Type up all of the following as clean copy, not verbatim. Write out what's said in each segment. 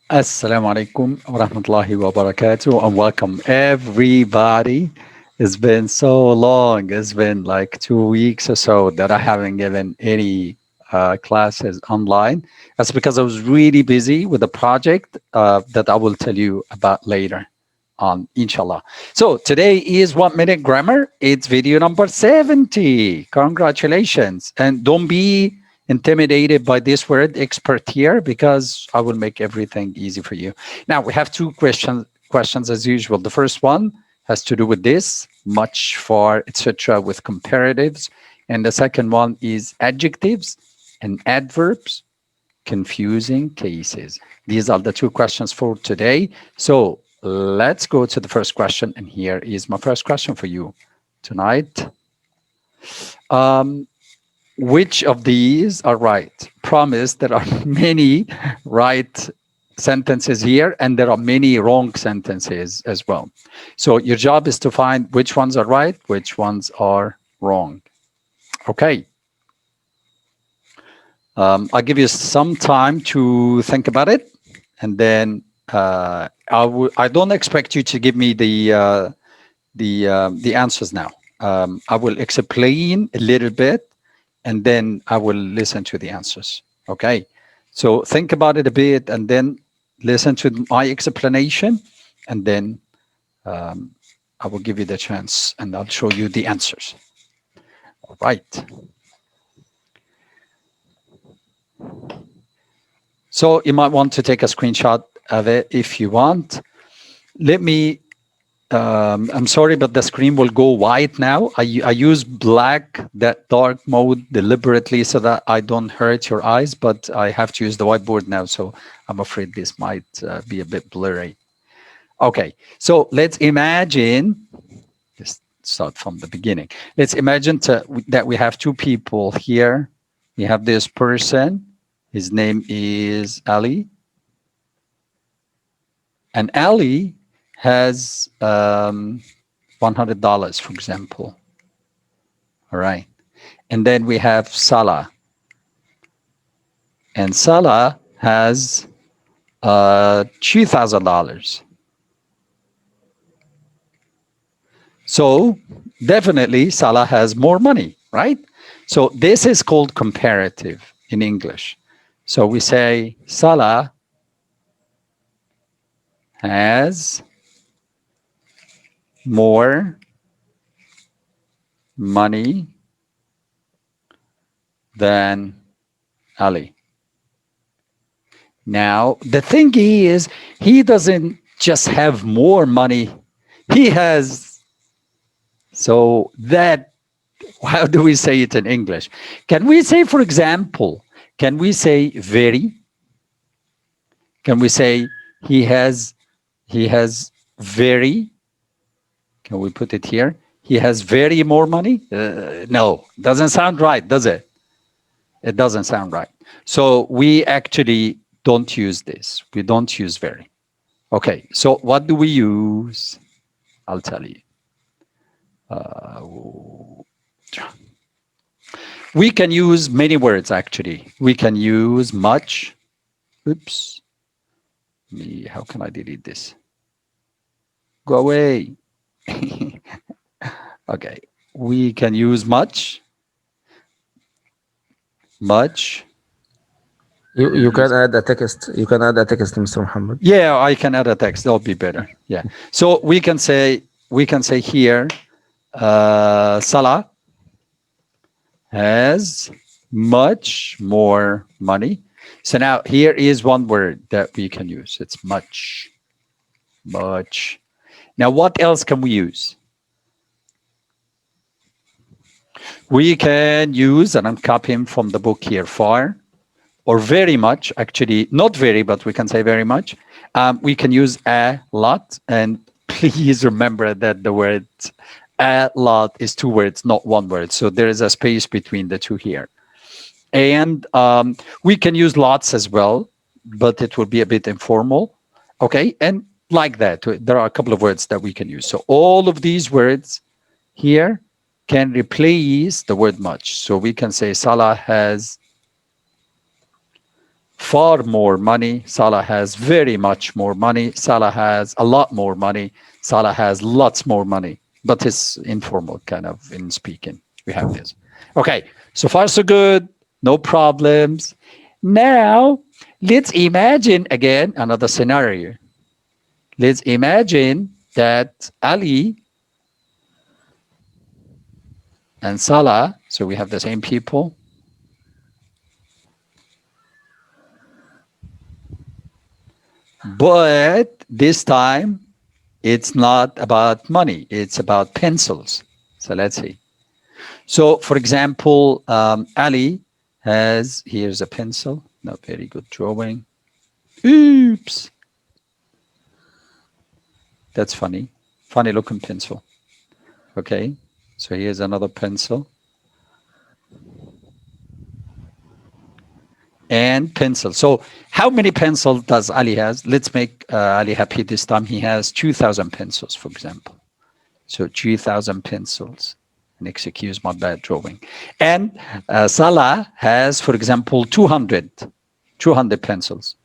Assalamu alaikum wa rahmatullahi wa barakatuh, and welcome everybody. It's been so long. It's been like 2 weeks or so that I haven't given any classes online. That's because I was really busy with a project that I will tell you about later on, inshallah. So today is 1 minute grammar. It's video number 70. Congratulations. And don't be intimidated by this word expert here because I will make everything easy for you. Now we have two questions as usual. The first one has to do with this, much, far, etc. with comparatives. And the second one is adjectives and adverbs, confusing cases. These are the two questions for today. So let's go to the first question. And here is my first question for you tonight. Which of these are right? Promise there are many right sentences here and there are many wrong sentences as well. So your job is to find which ones are right, which ones are wrong. Okay. I'll give you some time to think about it, and then I don't expect you to give me the answers now. I will explain a little bit, and then I will listen to the answers. Okay, so think about it a bit, and then listen to my explanation, and then I will give you the chance, and I'll show you the answers. All right. So you might want to take a screenshot of it if you want. Let me, I'm sorry, but the screen will go white now. I use black, that dark mode deliberately so that I don't hurt your eyes, but I have to use the whiteboard now. So I'm afraid this might be a bit blurry. Okay, so let's imagine, just start from the beginning. Let's imagine that we have two people here. We have this person. His name is Ali. And Ali has $100, for example. All right. And then we have Salah. And Salah has $2,000. So definitely Salah has more money, right? So this is called comparative in English. So we say Salah has more money than Ali. Now, the thing is, he doesn't just have more money. He has, so that, how do we say it in English? Can we say, for example, can we say very? Can we say he has very? Can we put it here? He has very more money? No, doesn't sound right, does it? It doesn't sound right. So we actually don't use this. We don't use very. Okay, so what do we use? I'll tell you. We can use many words, actually. We can use much. Oops. How can I delete this? Go away. Okay, we can use much. Much. You can add a text. You can add a text, Mr. Muhammad. Yeah, I can add a text. That'll be better. Yeah. So we can say here, Salah has much more money. So now here is one word that we can use. It's much. Much. Now what else can we use? We can use, and I'm copying from the book here, far, or very much, actually, not very, but we can say very much. We can use a lot, and please remember that the word a lot is two words, not one word. So there is a space between the two here. And we can use lots as well, but it will be a bit informal. Okay, and like that, there are a couple of words that we can use. So all of these words here can replace the word much. So we can say Salah has far more money. Salah has very much more money. Salah has a lot more money. Salah has lots more money. But it's informal kind of in speaking. We have this. Okay, so far so good. No problems. Now, let's imagine again another scenario. Let's imagine that Ali and Salah, so we have the same people, but this time it's not about money, it's about pencils. So let's see. So, for example, Ali has, here's a pencil, not very good drawing. Oops, that's funny. Funny looking pencil. Okay, so here's another pencil. And pencil. So how many pencils does Ali has? Let's make Ali happy this time. He has 2,000 pencils, for example. So 2,000 pencils. And excuse my bad drawing. And Salah has, for example, 200 pencils.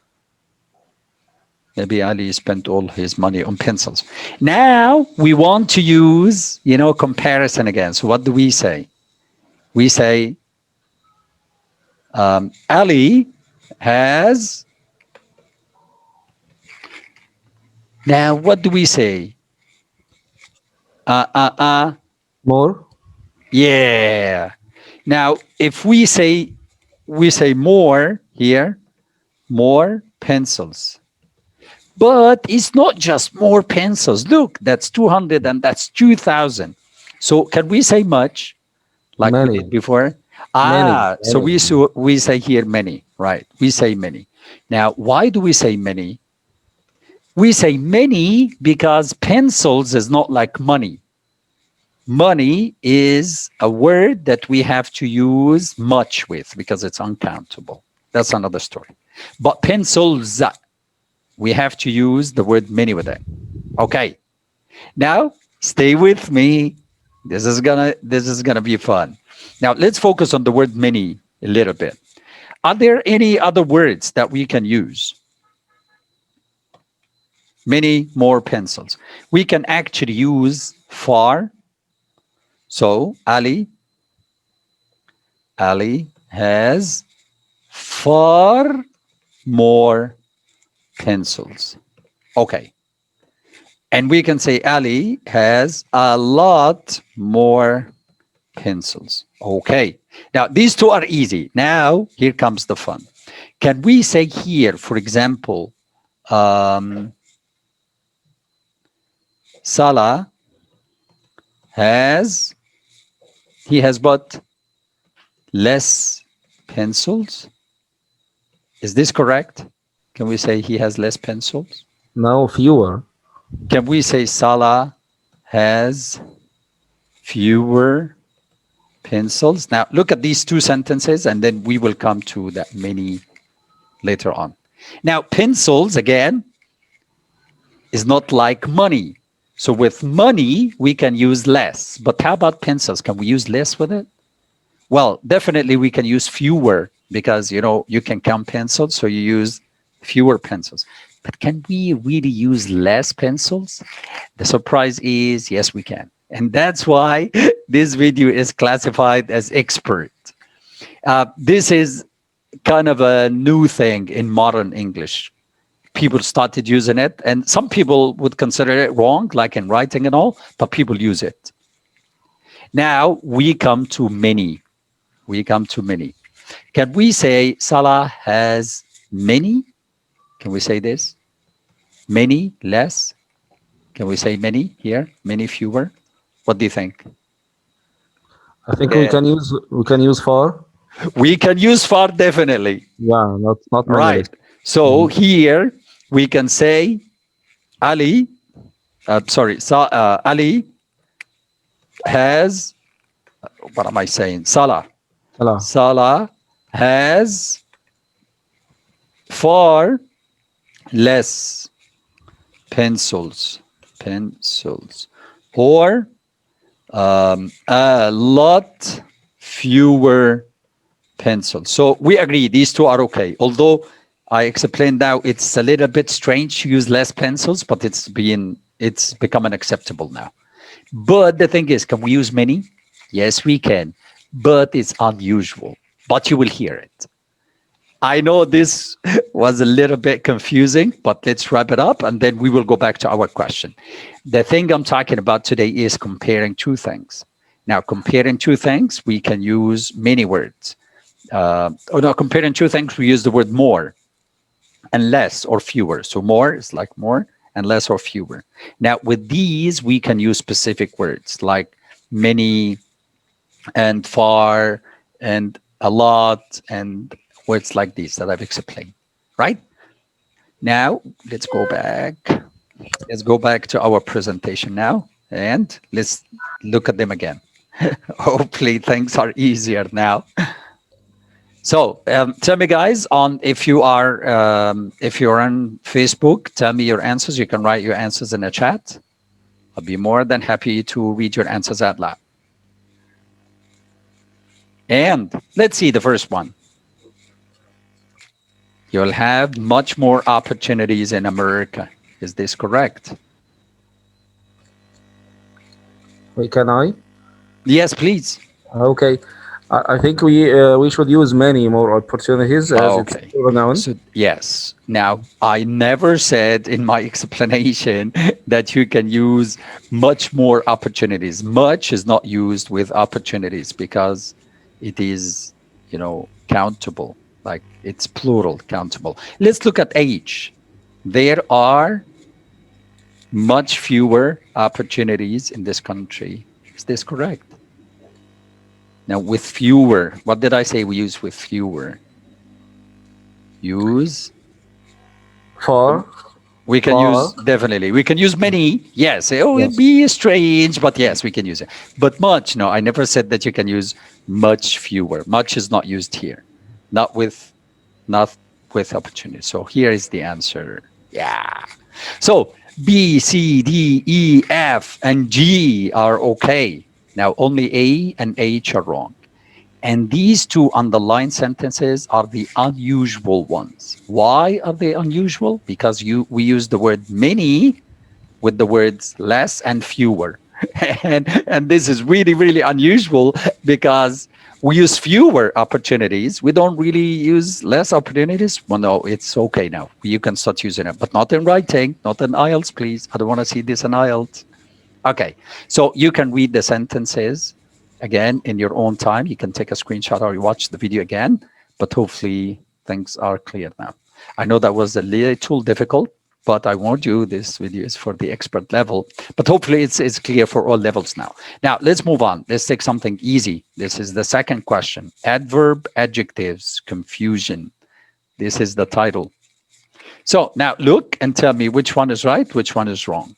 Maybe Ali spent all his money on pencils. Now we want to use, comparison again. So what do we say? We say Ali has, now what do we say? More. Yeah. Now, if we say more here, more pencils. But it's not just more pencils. Look, that's 200 and that's 2,000. So can we say much like we did Many. before? Many. So Many. we say here many, right? We say many. Now, why do we say many? We say many because pencils is not like money. Money is a word that we have to use much with because it's uncountable. That's another story. But pencils, we have to use the word many with it. Okay. Now, stay with me. This is gonna be fun. Now, let's focus on the word many a little bit. Are there any other words that we can use? Many more pencils. We can actually use far. So Ali has far more pencils. Okay. And we can say Ali has a lot more pencils. Okay. Now, these two are easy. Now, here comes the fun. Can we say here, for example, Salah he has but less pencils? Is this correct? Can we say he has less pencils? Now fewer. Can we say Salah has fewer pencils? Now, look at these two sentences, and then we will come to that many later on. Now, pencils, again, is not like money. So with money, we can use less. But how about pencils? Can we use less with it? Well, definitely we can use fewer because, you can count pencils, so you use fewer pencils. But can we really use less pencils? The surprise is, yes, we can. And that's why this video is classified as expert. This is kind of a new thing in modern English. People started using it, and some people would consider it wrong, like in writing and all, but people use it. Now we come to many. Can we say Salah has many? Can we say this? Many, less? Can we say many here? Many, fewer? What do you think? I think we can use far. We can use far, definitely. Yeah, not many. Right. So here we can say Ali, Ali has, what am I saying? Salah. Salah. Salah has far less pencils, or a lot fewer pencils. So we agree these two are okay. Although I explained now it's a little bit strange to use less pencils, but it's becoming acceptable now. But the thing is, can we use many? Yes, we can, but it's unusual. But you will hear it. I know this was a little bit confusing, but let's wrap it up and then we will go back to our question. The thing I'm talking about today is comparing two things. Now, comparing two things, we can use many words. Oh no, comparing two things, we use the word more and less or fewer. So more is like more and less or fewer. Now, with these, we can use specific words like many and far and a lot and words like these that I've explained, right? Now, let's go back. Let's go back to our presentation now and let's look at them again. Hopefully things are easier now. So tell me, guys, on if you're on Facebook, tell me your answers. You can write your answers in the chat. I'll be more than happy to read your answers out loud. And let's see the first one. You'll have much more opportunities in America. Is this correct? Wait, can I? Yes, please. Okay. I think we should use many more opportunities as it's Okay. a pronoun. So yes. Now, I never said in my explanation that you can use much more opportunities. Much is not used with opportunities because it is, countable. Like it's plural, countable. Let's look at age. There are much fewer opportunities in this country. Is this correct? Now, with fewer, what did I say we use with fewer? Use. Far. We can use, definitely. We can use many. Yes. Oh, it'd be strange, but yes, we can use it. But much, no, I never said that you can use much fewer. Much is not used here. Not with opportunity. So here is the answer. Yeah. So B, C, D, E, F, and G are okay. Now only A and H are wrong. And these two underlined sentences are the unusual ones. Why are they unusual? Because we use the word many with the words less and fewer. and this is really, really unusual because we use fewer opportunities. We don't really use less opportunities. Well, no, it's okay now. You can start using it, but not in writing, not in IELTS, please. I don't want to see this in IELTS. Okay, so you can read the sentences again in your own time. You can take a screenshot or you watch the video again, but hopefully things are clear now. I know that was a little difficult, but I warned you, this video is for the expert level, but hopefully it's clear for all levels now. Now, let's move on. Let's take something easy. This is the second question. Adverb, adjectives, confusion. This is the title. So now look and tell me which one is right, which one is wrong.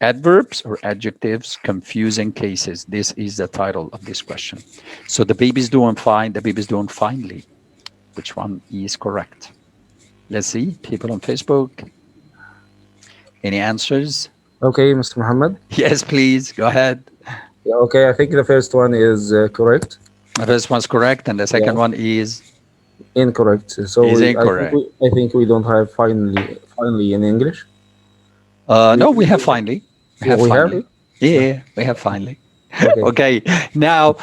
Adverbs or adjectives, confusing cases. This is the title of this question. So the baby's doing fine, the baby's doing finely. Which one is correct? Let's see, people on Facebook. Any answers? Okay, Mr. Muhammad. Yes, please, go ahead. Yeah, okay, I think the first one is correct. The first one's correct, and the second one is incorrect. So incorrect. I think we don't have finally in English. No, we have finally. We have finally. Yeah, we have finally. Okay, now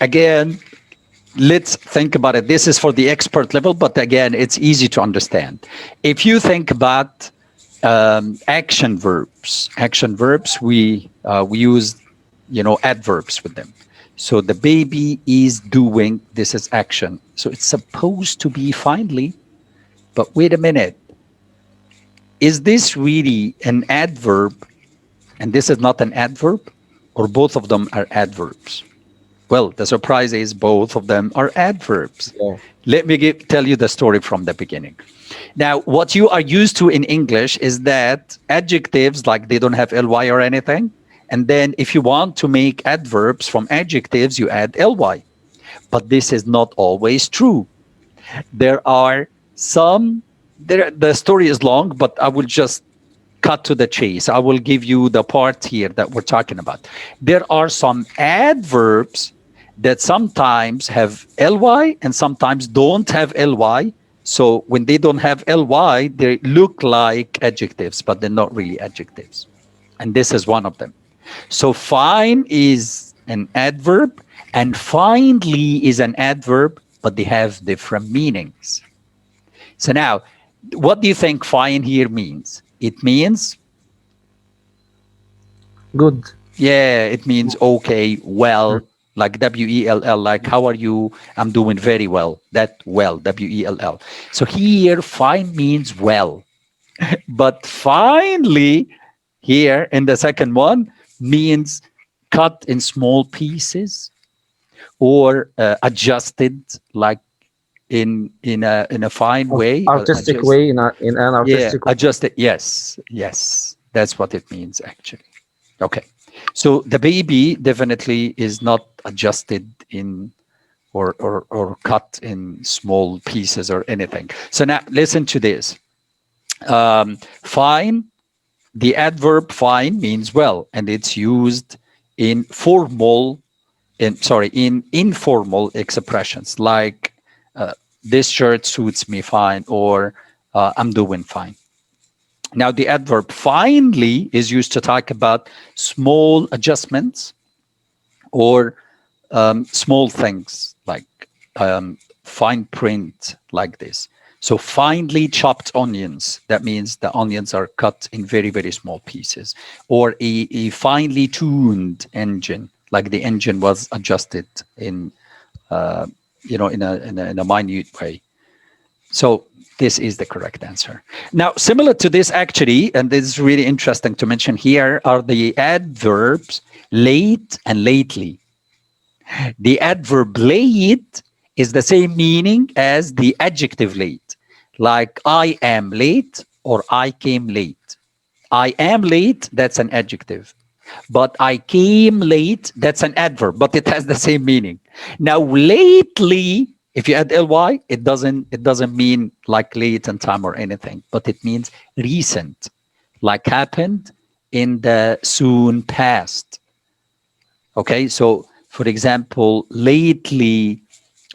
again, let's think about it. This is for the expert level, but again, it's easy to understand. If you think about action verbs, we use adverbs with them. So the baby is doing, this is action. So it's supposed to be finally, but wait a minute. Is this really an adverb and this is not an adverb, or both of them are adverbs? Well, the surprise is both of them are adverbs. Yeah. Let me tell you the story from the beginning. Now, what you are used to in English is that adjectives, like they don't have ly or anything. And then if you want to make adverbs from adjectives, you add ly. But this is not always true. There are some, the story is long, but I will just cut to the chase. I will give you the part here that we're talking about. There are some adverbs that sometimes have ly and sometimes don't have ly. So when they don't have ly, they look like adjectives, but they're not really adjectives. And this is one of them. So fine is an adverb, and finely is an adverb, but they have different meanings. So now, what do you think fine here means? It means, Good. yeah, it means okay, well, like W-E-L-L, like how are you? I'm doing very well. That well, W-E-L-L. So here, fine means well. But finally, here in the second one, means cut in small pieces or adjusted, like in a fine way. Artistic Adjust, way, in an yeah, artistic way. adjusted. Yes, yes, that's what it means actually. Okay, so the baby definitely is not adjusted in or cut in small pieces or anything. So now listen to this. Fine, the adverb fine means well, and it's used in in informal expressions like uh, this shirt suits me fine, or I'm doing fine. Now, the adverb finely is used to talk about small adjustments or small things like fine print, like this. So finely chopped onions, that means the onions are cut in very, very small pieces. Or a finely tuned engine, like the engine was adjusted in, in a minute way. So this is the correct answer. Now, similar to this, actually, and this is really interesting to mention here, are the adverbs late and lately. The adverb late is the same meaning as the adjective late, like I am late or I came late. I am late, that's an adjective. But I came late, that's an adverb, but it has the same meaning. Now, lately, if you add ly, it doesn't mean like late in time or anything, but it means recent, like happened in the soon past. Okay, so for example, lately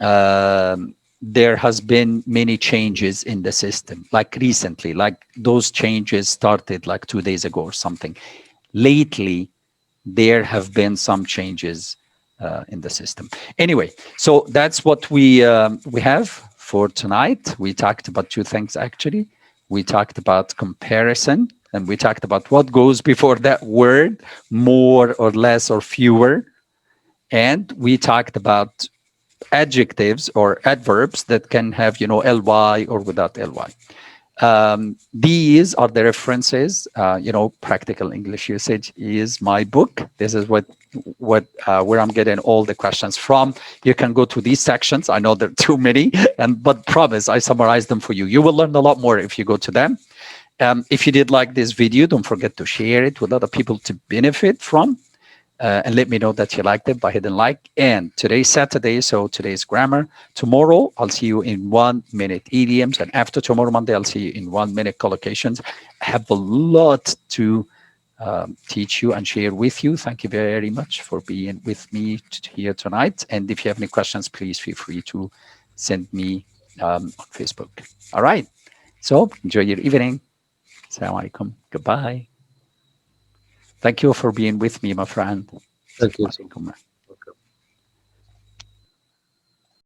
there has been many changes in the system, like recently, like those changes started like 2 days ago or something. Lately, there have been some changes in the system. Anyway, so that's what we have for tonight. We talked about two things actually. We talked about comparison, and we talked about what goes before that word, more or less or fewer. And we talked about adjectives or adverbs that can have, ly or without ly. These are the references. Practical English usage is my book. This is what where I'm getting all the questions from. You can go to these sections. I know there are too many, but promise I summarize them for you. You will learn a lot more if you go to them. If you did like this video, don't forget to share it with other people to benefit from. And let me know that you liked it by hitting like. And today's Saturday, so today's grammar. Tomorrow, I'll see you in 1 minute idioms. And after tomorrow, Monday, I'll see you in 1 minute collocations. I have a lot to teach you and share with you. Thank you very much for being with me here tonight. And if you have any questions, please feel free to send me on Facebook. All right. So enjoy your evening. Assalamu alaikum. Goodbye. Thank you for being with me, my friend. Thank you Assalamu so much. alaikum.